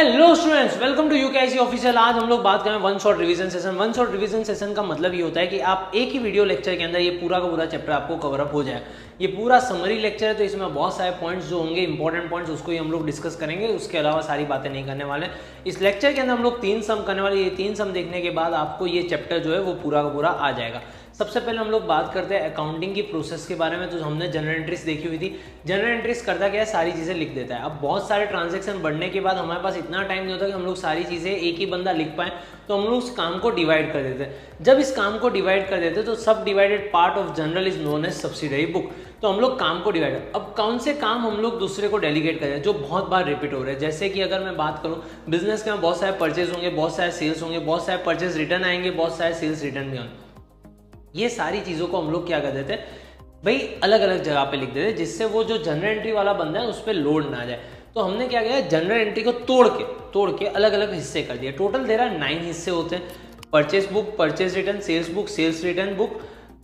Hello students, welcome to UKIC official. आज हम लोग बात करें one shot revision session. One shot revision session का मतलब ये होता है कि आप एक ही वीडियो लेक्चर के अंदर ये पूरा का पूरा चैप्टर आपको कवर अप हो जाए। ये पूरा समरी लेक्चर है, तो इसमें बहुत सारे पॉइंट्स जो होंगे इंपॉर्टेंट पॉइंट्स, उसको ही हम लोग डिस्कस करेंगे। उसके अलावा सारी बातें नहीं करने वाले। इस लेक्चर के अंदर हम लोग 3 सम करने वाले। ये 3 सम देखने के बाद आपको ये चैप्टर जो है वो पूरा का पूरा आ जाएगा। सबसे पहले हम लोग बात करते हैं अकाउंटिंग की प्रोसेस के बारे में। तो हमने जनरल एंट्रीज देखी हुई थी। जनरल एंट्रीज करता क्या है, सारी चीज़ें लिख देता है। अब बहुत सारे ट्रांजैक्शन बढ़ने के बाद हमारे पास इतना टाइम नहीं होता कि हम लोग सारी चीज़ें एक ही बंदा लिख पाए, तो हम लोग उस काम को डिवाइड कर देते हैं। जब इस काम को डिवाइड कर देते हैं तो सब डिवाइडेड part of journal is known as subsidiary book. तो हम लोग काम को डिवाइड, अब कौन से काम हम लोग दूसरे को डेलीगेट करें जो बहुत बार रिपीट हो रहे हैं। जैसे कि अगर मैं बात करूं, बिजनेस के में बहुत सारे परचेज होंगे, बहुत सारे सेल्स होंगे, बहुत सारे परचेज रिटर्न आएंगे, बहुत सारे सेल्स रिटर्न भी होंगे। ये सारी चीज़ों को हम लोग क्या कर देते हैं भाई, अलग अलग जगह पे लिख देते हैं, जिससे वो जो जनरल एंट्री वाला बंदा है उस पर लोड ना आ जाए। तो हमने क्या किया, जनरल एंट्री को तोड़ के अलग अलग हिस्से कर दिए। टोटल दे रहा है 9 हिस्से होते हैं। Purchase book, purchase return, sales book, sales return book,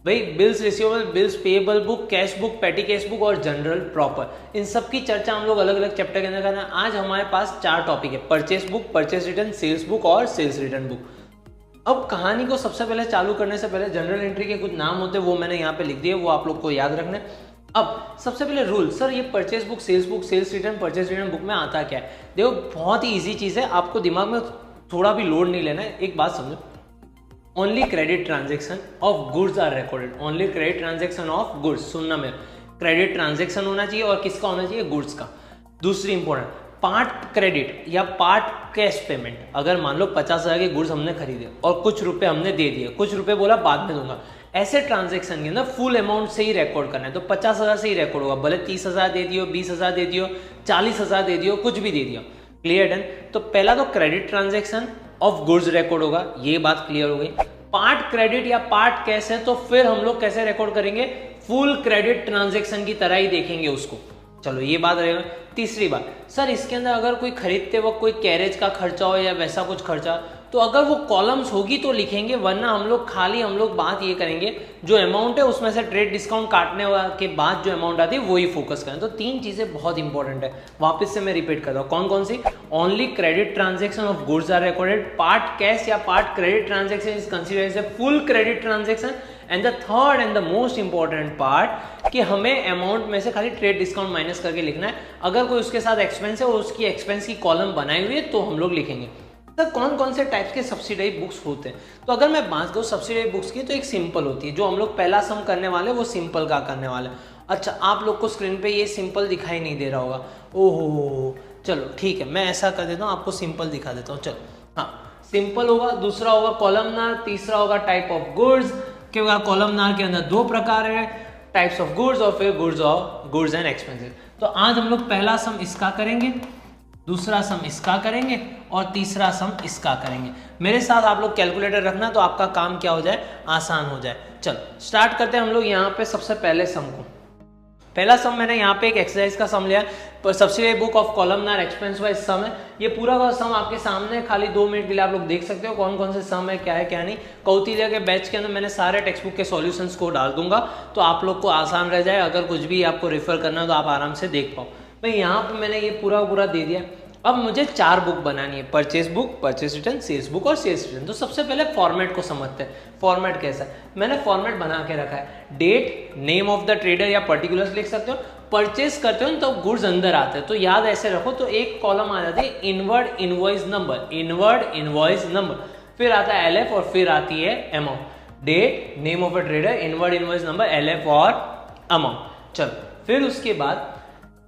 भाई bills receivable, bills payable book, cash book, petty cash book और जनरल प्रॉपर। इन सब की चर्चा हम लोग अलग अलग चैप्टर के अंदर करना है। आज हमारे पास 4 टॉपिक है, purchase book, purchase return, sales book और सेल्स रिटर्न बुक। अब कहानी को सबसे पहले चालू करने से पहले जनरल एंट्री के कुछ नाम होते हैं, वो मैंने यहाँ पे लिख दिए, वो आप लोग को याद रखना है। अब सबसे पहले रूल, सर ये purchase book, sales return, purchase return book में आता क्या है। देखो बहुत ही इजी चीज़ है, आपको दिमाग में थोड़ा भी लोड नहीं लेना है। एक बात समझो, only credit transaction of goods are recorded. Only credit transaction of goods, सुनना मेरा, क्रेडिट ट्रांजेक्शन होना चाहिए और किसका होना चाहिए, गुड्स का। दूसरी इंपॉर्टेंट, पार्ट क्रेडिट या पार्ट कैश पेमेंट। अगर मान लो 50,000 के गुड्स हमने खरीदे और कुछ रुपए हमने दे दिए, कुछ रुपए बोला बाद में दूंगा, ऐसे ट्रांजैक्शन के अंदर फुल अमाउंट से ही रिकॉर्ड करना है। तो 50,000 से ही रिकॉर्ड होगा, भले 30,000 दे दियो, 20,000 दे दियो, 40,000 दे दियो, कुछ भी दे दिया। Clear done. तो पहला तो credit transaction of goods record होगा, ये बात क्लियर हो गई। पार्ट क्रेडिट या पार्ट कैश है तो फिर हम लोग कैसे रिकॉर्ड करेंगे, फुल क्रेडिट ट्रांजेक्शन की तरह ही देखेंगे उसको। चलो ये बात रहेगा। तीसरी बात, सर इसके अंदर अगर कोई खरीदते वक्त कोई कैरेज का खर्चा हो या वैसा कुछ खर्चा, तो अगर वो कॉलम्स होगी तो लिखेंगे, वरना हम लोग बात ये करेंगे जो अमाउंट है उसमें से ट्रेड डिस्काउंट काटने के बाद जो अमाउंट आती है वही फोकस करें। तो 3 चीजें बहुत इंपॉर्टेंट है। वापस से मैं रिपीट कर रहा हूँ, कौन कौन सी। Only credit transaction of goods are recorded, part cash या part credit transaction is considered as a full credit transaction, and the third and the most important part कि हमें अमाउंट में से खाली ट्रेड डिस्काउंट माइनस करके लिखना है। अगर कोई उसके साथ एक्सपेंस है और उसकी एक्सपेंस की कॉलम बनाई हुई है तो हम लोग लिखेंगे। तो कौन कौन से टाइप्स के सब्सिडरी बुक्स होते हैं, तो अगर मैं बात करूँ सब्सिडरी बुक्स की, तो एक सिंपल होती है, जो हम लोग पहला सम करने वाले वो सिंपल का करने वाले। अच्छा, आप लोग को स्क्रीन पे ये सिंपल दिखाई नहीं दे रहा होगा, ओहो चलो ठीक है, मैं ऐसा कर देता हूँ, आपको सिंपल दिखा देता हूँ। चलो हाँ, सिंपल होगा, दूसरा होगा कॉलमनार, तीसरा होगा टाइप ऑफ गुड्स। क्योंकि कॉलमनार के अंदर 2 प्रकार है, टाइप्स ऑफ गुड्स और फिर गुड्स एंड एक्सपेंसेस। तो आज हम लोग पहला सम इसका करेंगे, दूसरा सम इसका करेंगे और तीसरा सम इसका करेंगे। मेरे साथ आप लोग कैलकुलेटर रखना, तो आपका काम क्या हो जाए, आसान हो जाए। चलो स्टार्ट करते हैं हम लोग यहाँ पे सबसे पहले सम को। पहला सम मैंने यहाँ पे एक एक्सरसाइज का सम लिया, पर subsidiary book of columnar expense wise sum है। ये पूरा का सम आपके सामने, खाली 2 मिनट के लिए आप लोग देख सकते हो कौन कौन से सम है, क्या है क्या नहीं। कौटिल्य के बैच के अंदर मैंने सारे टेक्स्ट बुक के सॉल्यूशंस को डाल दूंगा, तो आप लोग को आसान रह जाए। अगर कुछ भी आपको रेफर करना है तो आप आराम से देख पाओ। भाई यहाँ पे मैंने ये पूरा दे दिया। अब मुझे 4 बुक बनानी है, purchase book, purchase return, sales book और सेल्स रिटर्न। तो सबसे पहले फॉर्मेट को समझते हैं। फॉर्मेट कैसा है, मैंने फॉर्मेट बना के रखा है। Date, name of the trader या पर्टिकुलर्स लिख सकते हो। परचेज करते हो तो गुड्स अंदर आते हैं, तो याद ऐसे रखो, तो एक कॉलम आ जाती है inward invoice number, inward invoice number, फिर आता है LF और फिर आती है amount. Date, name of a trader, inward invoice number, LF और अमाउंट। चलो फिर उसके बाद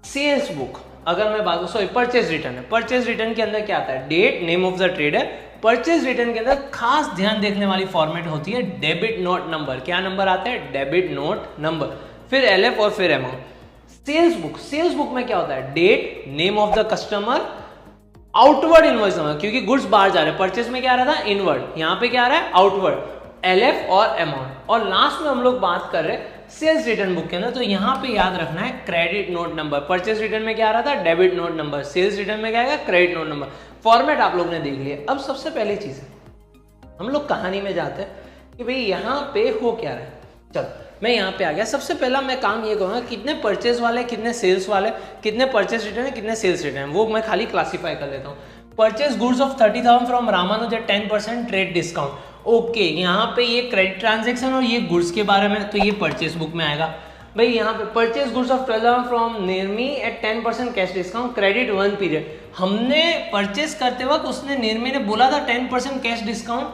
सेल्स बुक, अगर मैं बात सॉरी परचेज रिटर्न है। परचेज रिटर्न के अंदर क्या आता है, date, name of the trader. Purchase return के अंदर खास ध्यान देखने वाली फॉर्मेट होती है डेबिट नोट नंबर। क्या नंबर आता है, डेबिट नोट नंबर, फिर LF और फिर अमाउंट। सेल्स बुक में क्या होता है, date, name of the customer, outward invoice number, क्योंकि गुड्स बाहर जा रहे हैं। परचेज में क्या आ रहा था, इनवर्ड, यहाँ पे क्या आ रहा है, आउटवर्ड, LF और अमाउंट। और लास्ट में हम लोग बात कर रहे हैं सेल्स रिटर्न बुक के अंदर, तो यहाँ पे याद रखना है credit note number. Purchase return में क्या आ रहा था, debit note number, sales return में क्या आएगा, क्रेडिट नोट नंबर। फॉर्मेट आप लोग ने देख लिया। अब सबसे पहली चीज है, हम लोग कहानी में जाते हैं कि भाई यहाँ पे हो क्या रहा है। चलो मैं यहाँ पे आ गया। सबसे पहला मैं काम ये करूँगा, कितने परचेज वाले, कितने सेल्स वाले, कितने परचेज रिटर्न है, कितने सेल्स रिटर्न है, वो मैं खाली क्लासीफाई कर लेता हूँ। Purchase goods of 30,000 from Ramanuj at 10% trade discount. Okay, यहाँ पे ये क्रेडिट ट्रांजेक्शन और ये गुड्स के बारे में, तो ये परचेज बुक में आएगा भाई। यहाँ पे purchase goods of 12,000 from Nirmi at 10% cash discount credit 1 period. हमने परचेज करते वक्त उसने निर्मी ने बोला था 10% कैश डिस्काउंट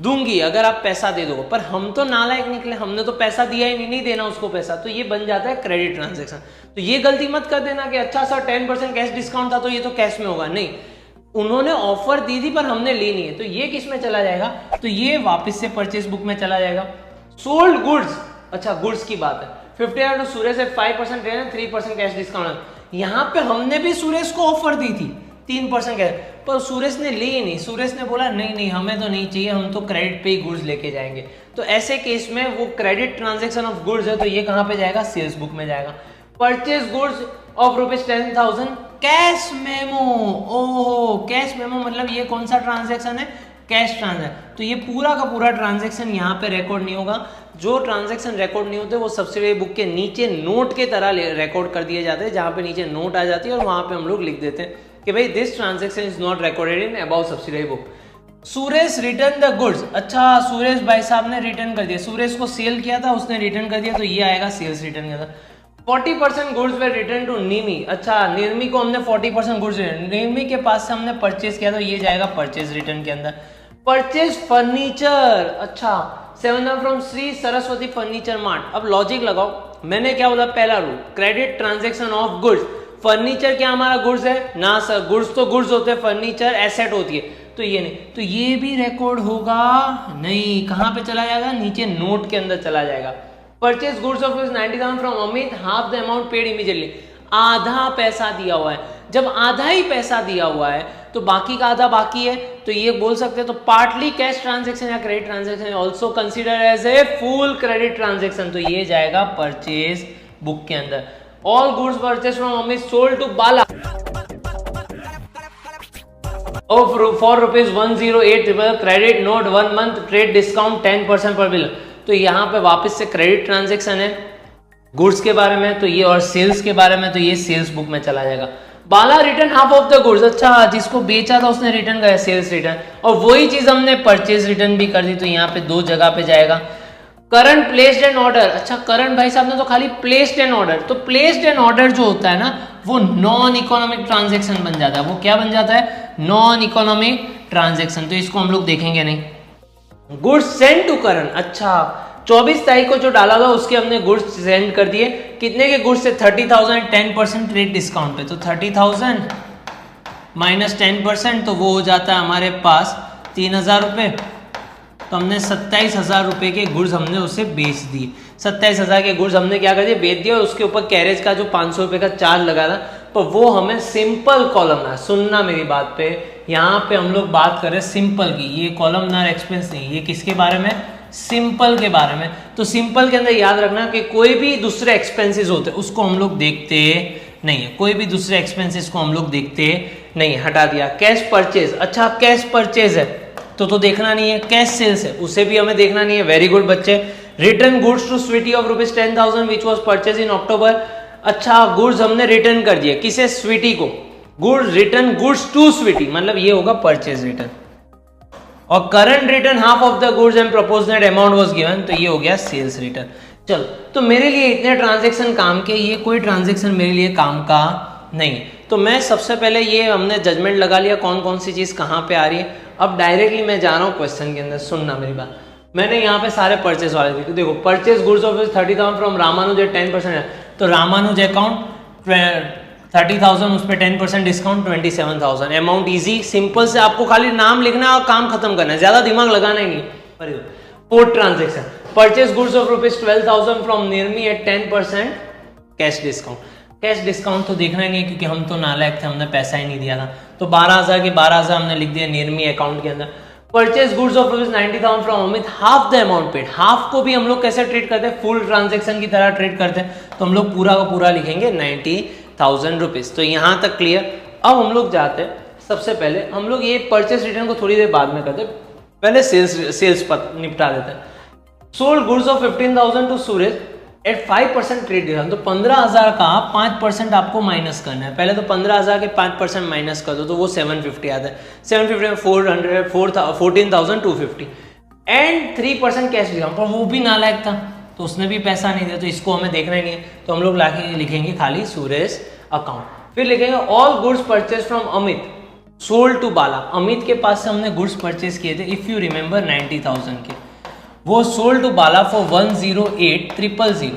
दूंगी अगर आप पैसा दे दो, पर हम तो नालायक निकले, हमने तो पैसा दिया ही नहीं देना उसको पैसा, तो ये बन जाता है क्रेडिट ट्रांजेक्शन। तो ये गलती मत कर देना कि अच्छा सर 10% कैश डिस्काउंट था तो ये तो कैश में होगा, नहीं, उन्होंने ऑफर दी थी पर हमने ली नहीं है, तो ये किस में चला जाएगा, तो ये वापस से परचेज बुक में चला जाएगा। सोल्ड गुड्स, अच्छा गुड्स की बात है, 50,000 टू सुरेश से 5% रेंट 3% कैश डिस्काउंट। यहाँ पे हमने भी सुरेश को ऑफर दी थी 3% कैश, पर सुरेश ने ली ही नहीं, सुरेश ने बोला नहीं नहीं हमें तो नहीं चाहिए, हम तो क्रेडिट पे ही गुड्स लेके जाएंगे। तो ऐसे केस में वो क्रेडिट ट्रांजेक्शन ऑफ गुड्स है, तो ये कहाँ पे जाएगा, सेल्स बुक में जाएगा। Purchase goods of ₹10,000 cash memo. ओहो, कैश मेमो मतलब ये कौन सा ट्रांजेक्शन है, कैश ट्रांजेक्शन। तो ये पूरा का पूरा ट्रांजेक्शन यहाँ पे रिकॉर्ड नहीं होगा। जो ट्रांजेक्शन रिकॉर्ड नहीं होते वो सब्सिडरी बुक के नीचे नोट के तरह रिकॉर्ड कर दिए जाते हैं, जहाँ पे नीचे नोट आ जाती है और वहाँ पे हम लोग लिख देते हैं कि भाई this transaction is not recorded in about subsidiary book. Suresh return the goods, अच्छा सुरेश भाई साहब ने रिटर्न कर दिया, सुरेश को सेल किया था उसने रिटर्न कर दिया, तो ये आएगा सेल्स रिटर्न का। 40% गुड्स वे रिटर्न टू निमी, अच्छा निर्मी को हमने 40% गुड्स, निर्मी के पास से हमने परचेज किया, तो ये जाएगा परचेज रिटर्न के अंदर। परचेज फर्नीचर, अच्छा 7 from Shri Saraswati furniture mart. अब लॉजिक लगाओ, मैंने क्या बोला, पहला rule credit transaction of goods. Furniture क्या हमारा गुड्स है ना सर, गुड्स तो गुड्स होते हैं, फर्नीचर एसेट होती है, तो ये नहीं, तो ये भी रिकॉर्ड होगा नहीं, कहाँ पे चला जाएगा, नीचे नोट के अंदर चला जाएगा। Purchase goods of 90,000 from Amit, half the amount paid immediately, आधा पैसा दिया हुआ है। जब आधा ही पैसा दिया हुआ है तो बाकी का आधा बाकी है, तो ये बोल सकते हैं, तो पार्टली कैश ट्रांजेक्शन या credit transaction also consider as a full credit transaction, तो ये जाएगा परचेज बुक के अंदर। All goods purchase from Amit sold to Bala for ₹108 credit note 1 month trade discount 10% पर बिल। तो यहाँ पे वापस से क्रेडिट ट्रांजेक्शन है गुड्स के बारे में, तो ये और सेल्स के बारे में, तो ये सेल्स बुक में चला जाएगा। Bala return half of the goods, अच्छा जिसको बेचा था उसने रिटर्न किया, सेल्स रिटर्न, और वही चीज हमने परचेज रिटर्न भी कर दी, तो यहाँ पे दो जगह पे जाएगा। करंट प्लेस्ड एन ऑर्डर, अच्छा करंट भाई साहब ने तो खाली प्लेस्ड एन ऑर्डर, तो प्लेस्ड एन ऑर्डर जो होता है ना वो नॉन इकोनॉमिक ट्रांजेक्शन बन जाता है। वो क्या बन जाता है, नॉन इकोनॉमिक ट्रांजेक्शन, तो इसको हम लोग देखेंगे नहीं। गुड्स सेंड टू करण, अच्छा 24 तारीख को जो डाला था उसके हमने गुड्स सेंड कर दिए, कितने के गुड्स से 30,000 10% ट्रेड डिस्काउंट पे, तो 30,000 माइनस 10%, तो वो हो जाता है हमारे पास 3,000 रुपये, तो हमने 27,000 रुपये के गुड्स हमने उसे बेच दिए। 27,000 के गुड्स हमने क्या कर दिया, बेच दिया, और उसके ऊपर कैरेज का जो 500 रुपये का चार्ज लगा था, तो वो हमें सिंपल कॉलमनार, सुनना मेरी बात पे, यहाँ पे हम लोग बात कर रहे हैं सिंपल की, ये कॉलमनार एक्सपेंस नहीं, ये किसके बारे में, सिंपल के बारे में। तो सिंपल के अंदर याद रखना कि कोई भी दूसरे एक्सपेंसेस होते हैं उसको हम लोग देखते नहीं है, कोई भी दूसरे एक्सपेंसेस को हम लोग देखते नहीं, हटा दिया। कैश परचेज, अच्छा कैश परचेज है तो देखना नहीं है, कैश सेल्स है उसे भी हमें देखना नहीं है, वेरी गुड बच्चे। Return goods to Sweety of ₹10,000 which was purchase in October, अच्छा गुड्स हमने रिटर्न कर दिए, किसे, स्वीटी को, goods return goods to Sweety, मतलब ये होगा परचेज रिटर्न। और current return half of the goods and proportionate amount was given, तो ये हो गया सेल्स रिटर्न। चलो, तो मेरे लिए इतने ट्रांजेक्शन काम के, ये कोई ट्रांजेक्शन मेरे लिए काम का नहीं। तो मैं सबसे पहले ये हमने जजमेंट लगा लिया कौन कौन सी चीज कहाँ पे आ रही है। अब डायरेक्टली मैं जा रहा हूँ क्वेश्चन के अंदर, सुनना मेरी बात। मैंने यहाँ पे सारे परचेज वाले देखो, देखो purchase goods of 30,000 from Ramanuj 10% है, तो रामानुज अकाउंट 30,000 उस पर 10% डिस्काउंट 27,000, अमाउंट इजी सिंपल से आपको खाली नाम लिखना है और काम खत्म करना है, ज्यादा दिमाग लगाना ही नहीं। Fourth transaction, purchase goods of ₹12,000 from Nirmi at 10% cash discount. Cash discount तो देखना ही नहीं है क्योंकि हम तो नालायक थे, हमने पैसा ही नहीं दिया था, तो 12,000 के 12,000 हमने लिख दिया निर्मी अकाउंट के अंदर। Purchase goods of ₹90,000 from Amit, half the amount paid, half को भी हम लोग कैसे ट्रीट करते हैं, फुल ट्रांजेक्शन की तरह ट्रीट करते हैं, तो हम लोग पूरा का पूरा लिखेंगे 90,000 रुपीज। तो यहाँ तक क्लियर। अब हम लोग जाते हैं, सबसे पहले हम लोग ये परचेज रिटर्न को थोड़ी देर बाद में करते हैं, पहले सेल्स पर निपटा देते हैं। Sold goods of 15,000 to Suresh, at 5% trade discount, तो 15,000 का 5% आपको माइनस करना है। पहले तो 15,000 के 5% माइनस कर दो तो वो 750 आता है। 750 में 14,250 एंड 3% कैश डिस्काउंट, पर वो भी नालायक था तो उसने भी पैसा नहीं दिया, तो इसको हमें देखना ही नहीं है। तो हम लोग लाके लिखेंगे खाली सुरेश अकाउंट, फिर लिखेंगे all goods purchase from Amit sold to Bala. Amit के पास से हमने गुड्स परचेज किए थे इफ यू रिमेंबर 90,000 के, वो sold to Bala for 108,000।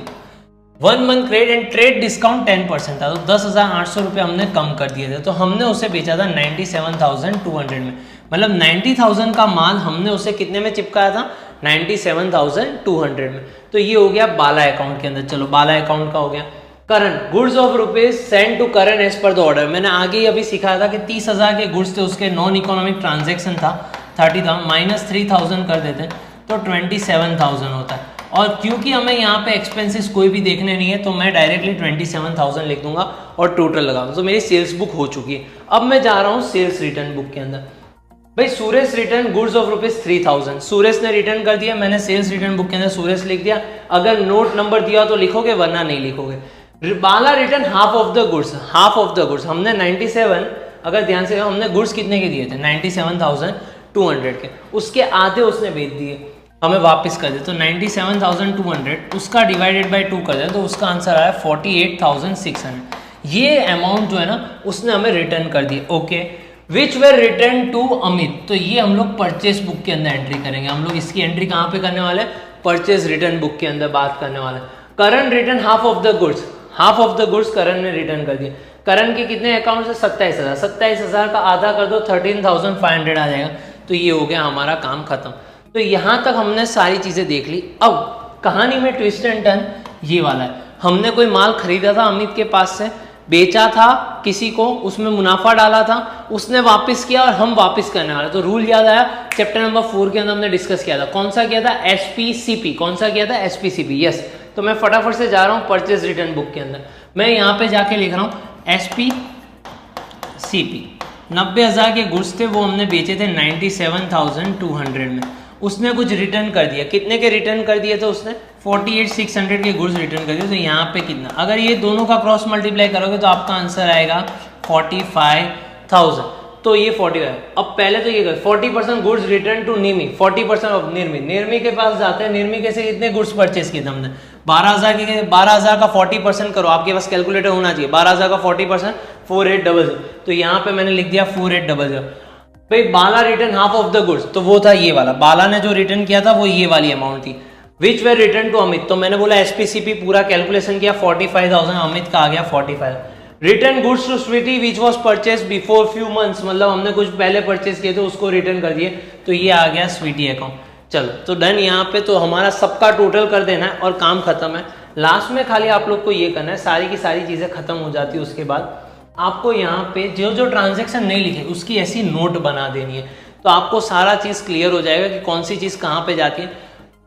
1 month credit and trade discount 10% था, तो 10,800 रुपये हमने कम कर दिए थे, तो हमने उसे बेचा था 97,200 में। मतलब 90,000 का माल हमने उसे कितने में चिपकाया था, 97,200 में। तो ये हो गया बाला अकाउंट के अंदर। चलो बाला अकाउंट का हो गया। Current goods of rupees send to current as per the order, मैंने आगे ही अभी सिखाया था कि 30,000 के गुड्स थे, उसके नॉन इकोनॉमिक ट्रांजेक्शन था 30,000 माइनस 3,000 कर देते तो 27,000 होता है। और क्योंकि हमें यहाँ पे एक्सपेंसेस कोई भी देखने नहीं है तो मैं डायरेक्टली 27,000 लिख दूंगा और टोटल लगाऊंगा, तो मेरी सेल्स बुक हो चुकी है। अब मैं जा रहा हूँ सेल्स रिटर्न बुक के अंदर। भाई Suresh return goods of rupees 3,000, Suresh ने रिटर्न कर दिया, मैंने सेल्स रिटर्न बुक के अंदर सुरेश लिख दिया। अगर नोट नंबर दिया तो लिखोगे वरना नहीं लिखोगे। Bala return half of the goods, half of the goods हमने 97, अगर ध्यान से हमने गुड्स कितने के दिए थे 97,200 के, उसके आधे उसने बेच दिए, हमें वापस कर दे तो 97,200 उसका डिवाइडेड बाय 2 कर दे तो उसका आंसर आया 48,600। ये अमाउंट जो है ना उसने हमें रिटर्न कर दी। Okay, which were return to Amit, तो ये हम लोग परचेस बुक के अंदर एंट्री करेंगे। हम लोग इसकी एंट्री कहाँ पे करने वाले हैं, परचेस रिटर्न बुक के अंदर बात करने वाले हैं। Current return half of the goods, half of the goods Karan ने रिटर्न कर दिया। करण के कितने अकाउंट से 27,000, 27,000 का आधा कर दो 13,500 आ जाएगा। तो ये हो गया हमारा काम खत्म। तो यहाँ तक हमने सारी चीजें देख ली। अब कहानी में ट्विस्ट एंड टर्न ये वाला है। हमने कोई माल खरीदा था अमित के पास से, बेचा था किसी को, उसमें मुनाफा डाला था, उसने वापस किया और हम वापस करने वाले। तो रूल याद आया, चैप्टर नंबर 4 के अंदर हमने डिस्कस किया था। कौन सा किया था, एसपीसीपी। कौन सा किया था, एसपीसीपी। यस, तो मैं फटाफट से जा रहा हूँ परचेज रिटर्न बुक के अंदर। मैं यहाँ पे जाके लिख रहा हूँ एसपीसीपी। 90,000 के गुड्स थे, वो हमने बेचे थे 97,200 में। उसने कुछ रिटर्न कर दिया, कितने के रिटर्न कर दिए थे उसने, 48,600 के गुड्स रिटर्न कर दिए। तो यहाँ पे कितना, अगर ये दोनों का क्रॉस मल्टीप्लाई करोगे तो आपका आंसर आएगा 45,000। तो ये 45। अब पहले तो ये कर 40% गुड्स रिटर्न टू निर्मी, 40% ऑफ निर्मी। निर्मी के पास जाते हैं, निर्मी के से कितने गुड्स परचेस किए थे हमने, 12,000 के। 12,000 का 40% करो, आपके पास कैलकुलेटर होना चाहिए। 12,000 का 40% 4800। तो यहाँ पे मैंने लिख दिया 4800। भाई Bala return half of the goods, तो वो था ये वाला। बाला ने जो रिटर्न किया था वो ये वाली अमाउंट थी। Which were return to Amit, तो मैंने बोला एसपीसीपी पूरा कैलकुलेशन किया 45,000, अमित का आ गया 45। Return goods to Sweety which was purchase before few months, मतलब हमने कुछ पहले परचेज किए थे उसको रिटर्न कर दिए। तो ये आ गया स्वीटी अकाउंट। चलो तो डन। यहाँ पे तो हमारा सबका टोटल कर देना है और काम खत्म है। लास्ट में खाली आप लोग को ये करना है, सारी की सारी चीजें खत्म हो जाती है। उसके बाद आपको यहाँ पे जो जो ट्रांजेक्शन नहीं लिखे उसकी ऐसी नोट बना देनी है, तो आपको सारा चीज क्लियर हो जाएगा कि कौन सी चीज कहाँ पे जाती है।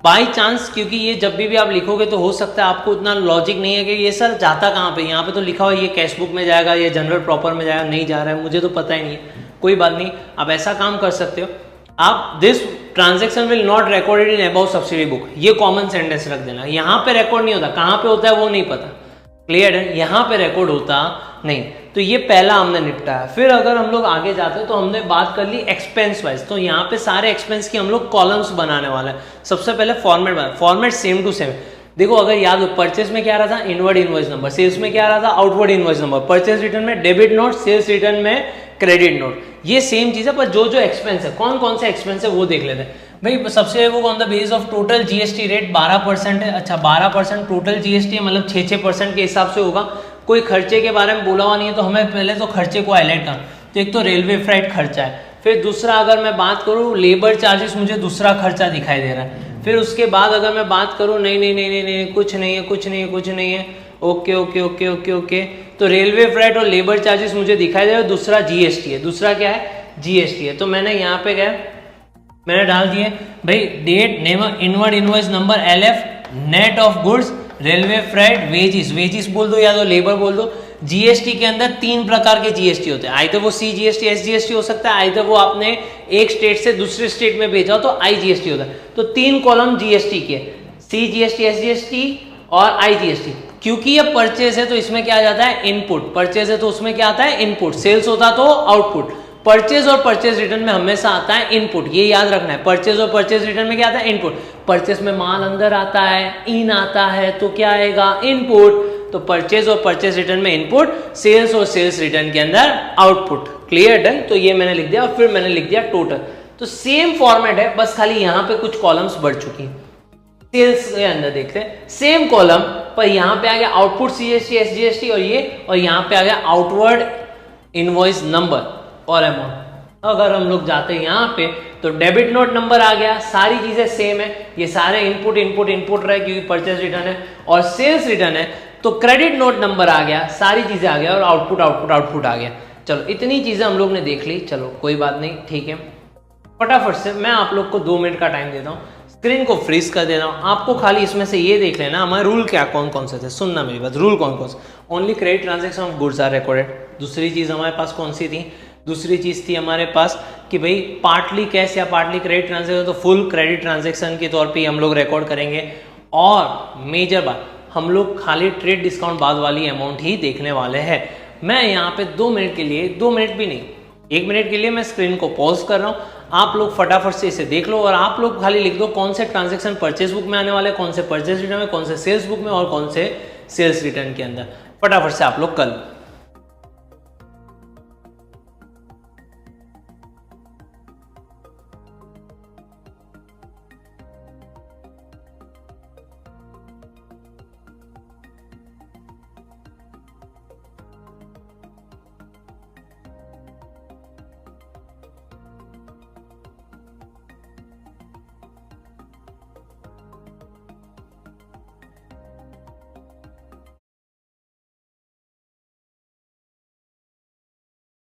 बाई चांस, क्योंकि ये जब भी आप लिखोगे तो हो सकता है आपको उतना लॉजिक नहीं है कि ये सर जाता कहाँ पे, यहाँ पे तो लिखा हुआ ये कैश बुक में जाएगा, ये जनरल प्रॉपर में जाएगा, नहीं जा रहा है, मुझे तो पता ही नहीं है। कोई बात नहीं, आप ऐसा काम कर सकते हो, आप this transaction will not recorded in about subsidy book, ये कॉमन सेंटेंस रख देना। यहाँ पे रिकॉर्ड नहीं होता, कहाँ पे होता है वो नहीं पता। क्लियर है, यहाँ पे रिकॉर्ड होता नहीं। तो ये पहला हमने निपटाया। फिर अगर हम लोग आगे जाते हैं तो हमने बात कर ली एक्सपेंस वाइज। तो यहाँ पे सारे एक्सपेंस की हम लोग कॉलम्स बनाने वाले हैं। सबसे पहले फॉर्मेट बना, फॉर्मेट सेम टू सेम। देखो अगर याद हो, परचेस में क्या रहा था, इनवर्ड इनवॉइस नंबर, सेल्स में क्या रहा था, outward invoice number, purchase return में डेबिट नोट, सेल्स रिटर्न में क्रेडिट नोट। ये सेम चीज है, पर जो जो एक्सपेंस है, कौन कौन से एक्सपेंस है वो देख लेते हैं। भाई सबसे वो on the base of total GST rate 12% है। अच्छा 12% टोटल जीएसटी है, मतलब 6% के हिसाब से होगा। कोई खर्चे के बारे में बोला हुआ नहीं है, तो हमें पहले तो खर्चे को हाईलाइट करना। तो एक तो रेलवे फ्राइट खर्चा है, फिर दूसरा अगर मैं बात करूँ लेबर चार्जेस, मुझे दूसरा खर्चा दिखाई दे रहा है। फिर उसके बाद अगर मैं बात करूँ नहीं, कुछ नहीं है, okay okay okay okay okay, तो रेलवे फ्राइट और लेबर चार्जेस मुझे दिखाई दे रहा है। दूसरा जीएसटी है, दूसरा क्या है, जीएसटी है। तो मैंने यहाँ पे गया, मैंने डाल दिए भाई date, name, inward invoice number, LF, net of goods, railway freight, wages बोल दो या तो लेबर बोल दो। जीएसटी के अंदर 3 प्रकार के जीएसटी होते हैं, आइदर वो सीजीएसटी, एसजीएसटी हो सकता है, आइदर वो आपने एक स्टेट से दूसरे स्टेट में भेजा हो तो आईजीएसटी होता है। तो 3 कॉलम जीएसटी के, सीजीएसटी, एसजीएसटी और IGST। क्योंकि ये परचेज है तो इसमें क्या आ जाता है, इनपुट। परचेज है तो उसमें क्या आता है, इनपुट। सेल्स होता तो आउटपुट। परचेज और परचेज रिटर्न में हमेशा आता है इनपुट, ये याद रखना है। परचेज और परचेज रिटर्न में क्या आता है, इनपुट। परचेज में माल अंदर आता है, इन आता है, तो क्या आएगा, इनपुट। तो परचेज और परचेज रिटर्न में इनपुट, सेल्स और सेल्स रिटर्न के अंदर आउटपुट। Clear, done. तो ये मैंने लिख दिया और फिर मैंने लिख दिया टोटल। तो सेम फॉर्मेट है, बस खाली यहां पे कुछ कॉलम्स बढ़ चुकी हैं। सेल्स के अंदर देखते हैं सेम कॉलम पर यहां पे आ गया आउटपुट CGST SGST और यहां पे आ गया आउटवर्ड इनवॉइस नंबर और अमाउंट। अगर हम लोग जाते हैं यहाँ पे तो डेबिट नोट नंबर आ गया, सारी चीजें सेम है, ये सारे इनपुट इनपुट इनपुट रहे क्योंकि परचेज रिटर्न है और सेल्स रिटर्न है। तो क्रेडिट नोट नंबर आ गया, सारी चीजें आ गया और आउटपुट आउटपुट आउटपुट आ गया। चलो इतनी चीजें हम लोग ने देख ली, चलो कोई बात नहीं, ठीक है। फटाफट से मैं आप लोग को 2 मिनट का टाइम देता हूँ, स्क्रीन को फ्रीज कर दे रहा हूँ। आपको खाली इसमें से ये देख लेना हमारे रूल क्या कौन कौन से थे, सुनना मेरी बात। रूल कौन कौन से, only credit transaction of goods are recorded. दूसरी चीज हमारे पास कौन सी थी, दूसरी चीज थी हमारे पास कि भाई पार्टली कैश या पार्टली क्रेडिट ट्रांजेक्शन तो फुल क्रेडिट ट्रांजेक्शन के तौर पे हम लोग रिकॉर्ड करेंगे। और मेजर बात, हम लोग खाली ट्रेड डिस्काउंट बाद वाली अमाउंट ही देखने वाले हैं। मैं यहाँ पे 2 मिनट के लिए, 2 मिनट भी नहीं, 1 मिनट के लिए मैं स्क्रीन को पॉज कर रहा हूँ। आप लोग फटाफट से इसे देख लो और आप लोग खाली लिख दो कौन से ट्रांजेक्शन परचेज बुक में आने वाले, कौन से परचेज रिटर्न में, कौन से सेल्स बुक में और कौन से सेल्स रिटर्न के अंदर। फटाफट से आप लोग कर लो।